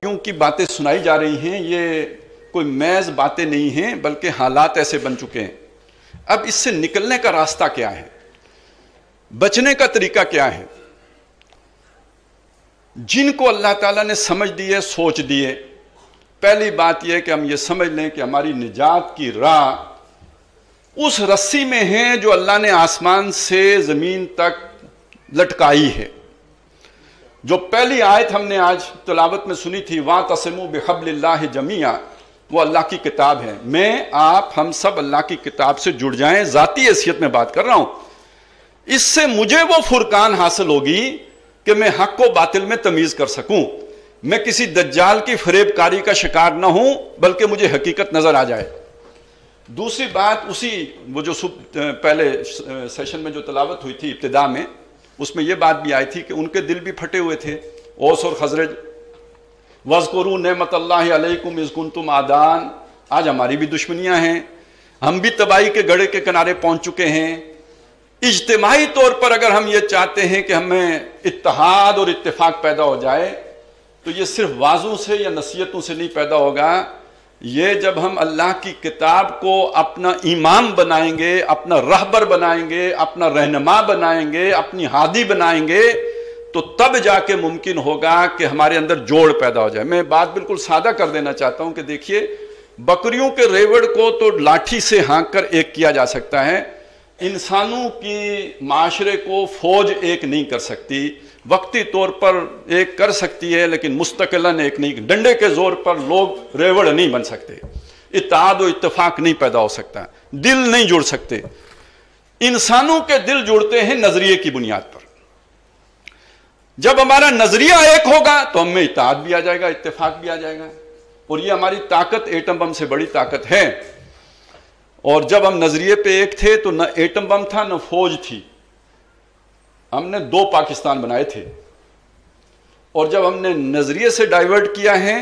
यूं की बातें सुनाई जा रही हैं, ये कोई महज बातें नहीं हैं, बल्कि हालात ऐसे बन चुके हैं। अब इससे निकलने का रास्ता क्या है, बचने का तरीका क्या है? जिनको अल्लाह ताला ने समझ दी है, सोच दी है, पहली बात यह कि हम ये समझ लें कि हमारी निजात की राह उस रस्सी में है जो अल्लाह ने आसमान से जमीन तक लटकाई है। जो पहली आयत हमने आज तिलावत में सुनी थी, वा तसिमू बिहब्लिल्लाहि जमीआ, वो अल्लाह की किताब है। मैं, आप, हम सब अल्लाह की किताब से जुड़ जाएं, जाती हैसियत में बात कर रहा हूं। इससे मुझे वो फुरकान हासिल होगी कि मैं हक को बातिल में तमीज कर सकूं, मैं किसी दज्जाल की फरेबकारी का शिकार ना हूं, बल्कि मुझे हकीकत नजर आ जाए। दूसरी बात, उसी वो जो पहले सेशन में जो तिलावत हुई थी इब्तिदा में, उसमें यह बात भी आई थी कि उनके दिल भी फटे हुए थे, औस और खजरज। वज़कुरू नेमतल्लाहि अलैकुम इज़ कुंतुम आदान, आज हमारी भी दुश्मनियां हैं, हम भी तबाही के गड़े के किनारे पहुंच चुके हैं। इज्तिमाई तौर पर अगर हम ये चाहते हैं कि हमें इत्तेहाद और इत्तेफाक पैदा हो जाए, तो ये सिर्फ वाजों से या नसीहतों से नहीं पैदा होगा। ये जब हम अल्लाह की किताब को अपना इमाम बनाएंगे, अपना रहबर बनाएंगे, अपना रहनुमा बनाएंगे, अपनी हादी बनाएंगे, तो तब जाके मुमकिन होगा कि हमारे अंदर जोड़ पैदा हो जाए। मैं बात बिल्कुल सादा कर देना चाहता हूं कि देखिए, बकरियों के रेवड़ को तो लाठी से हाँक कर एक किया जा सकता है, इंसानों की माशरे को फौज एक नहीं कर सकती। वक्ती तौर पर एक कर सकती है, लेकिन मुस्तकिलन एक नहीं। डंडे के जोर पर लोग रेवड़ नहीं बन सकते, इत्तेहाद और इत्तेफाक नहीं पैदा हो सकता, दिल नहीं जुड़ सकते। इंसानों के दिल जुड़ते हैं नजरिए की बुनियाद पर। जब हमारा नजरिया एक होगा तो हमें इत्तेहाद भी आ जाएगा, इत्तेफाक भी आ जाएगा। और ये हमारी ताकत एटम बम से बड़ी ताकत है। और जब हम नजरिए पे एक थे तो न एटम बम था न फौज थी, हमने 2 पाकिस्तान बनाए थे। और जब हमने नजरिए से डाइवर्ट किया है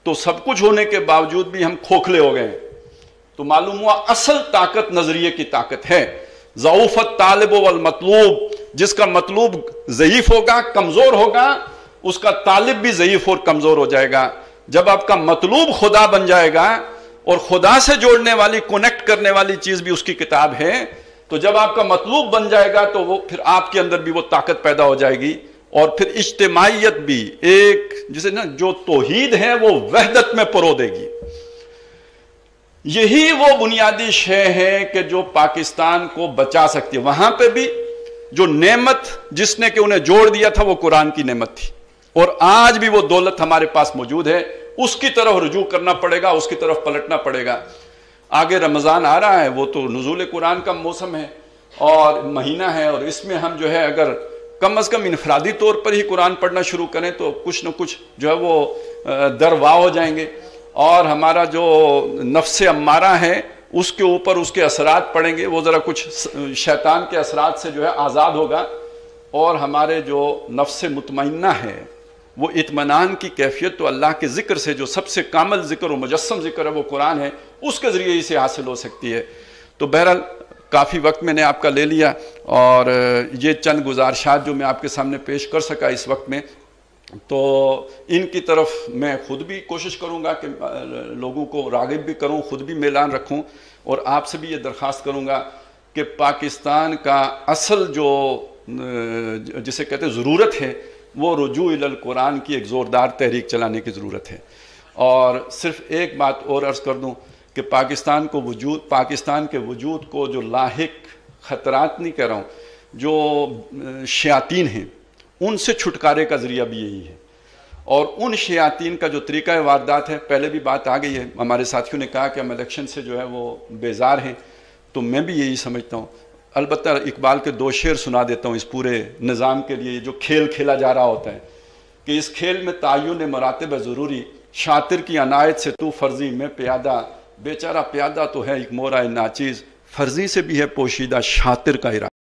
तो सब कुछ होने के बावजूद भी हम खोखले हो गए। तो मालूम हुआ असल ताकत नजरिए की ताकत है। ज़ऊफ़त तालिब वल मतलूब, जिसका मतलूब ज़ईफ होगा, कमजोर होगा, उसका तालिब भी ज़ईफ और कमजोर हो जाएगा। जब आपका मतलूब खुदा बन जाएगा और खुदा से जोड़ने वाली, कनेक्ट करने वाली चीज भी उसकी किताब है, तो जब आपका मतलूब बन जाएगा तो वो फिर आपके अंदर भी वो ताकत पैदा हो जाएगी। और फिर इज्तिमाइयत भी एक, जिसे ना जो तौहीद है वो वहदत में परो देगी। यही वो बुनियादी शय है कि जो पाकिस्तान को बचा सकती है। वहां पे भी जो नेमत जिसने कि उन्हें जोड़ दिया था वो कुरान की नेमत थी, और आज भी वो दौलत हमारे पास मौजूद है। उसकी तरफ रुजू करना पड़ेगा, उसकी तरफ पलटना पड़ेगा। आगे रमजान आ रहा है, वो तो नुज़ूल कुरान का मौसम है और महीना है, और इसमें हम जो है अगर कम अज कम इनफरादी तौर पर ही कुरान पढ़ना शुरू करें तो कुछ न कुछ जो है वो दरवाह हो जाएंगे, और हमारा जो नफ्स अम्मारा है उसके ऊपर उसके असरात पड़ेंगे, वो ज़रा कुछ शैतान के असरात से जो है आज़ाद होगा, और हमारे जो नफ्स मुतमइन्ना है वो इत्मीनान की कैफियत तो अल्लाह के ज़िक्र से, जो सबसे कामल ज़िक्र और मुजस्सम ज़िक्र है वो कुरान है, उसके ज़रिए ही से हासिल हो सकती है। तो बहरहाल काफ़ी वक्त मैंने आपका ले लिया, और ये चंद गुजारिशात जो मैं आपके सामने पेश कर सका इस वक्त में, तो इनकी तरफ मैं खुद भी कोशिश करूँगा कि लोगों को राग़िब भी करूँ, खुद भी मेलान रखूँ, और आपसे भी ये दरख्वास्त करूँगा कि पाकिस्तान का असल जो जिसे कहते हैं ज़रूरत है, वो रुजू इलल कुरान की एक ज़ोरदार तहरीक चलाने की ज़रूरत है। और सिर्फ एक बात और अर्ज़ कर दूं कि पाकिस्तान के वजूद को जो लाहिक ख़तरात नहीं कह रहा हूँ, जो शयातीन हैं, उनसे छुटकारे का ज़रिया भी यही है। और उन शयातीन का जो तरीक़ा वारदात है, पहले भी बात आ गई है, हमारे साथियों ने कहा कि हम इलेक्शन से जो है वो बेजार हैं, तो मैं भी यही समझता हूँ। अलबत्ता इकबाल के 2 शेर सुना देता हूँ इस पूरे निज़ाम के लिए, जो खेल खेला जा रहा होता है कि इस खेल में तायुन मरातब ज़रूरी, शातिर की अनायत से तू फर्जी में प्यादा, बेचारा प्यादा तो है एक मोरा नाचीज़, फर्जी से भी है पोशीदा शातिर का इरादा।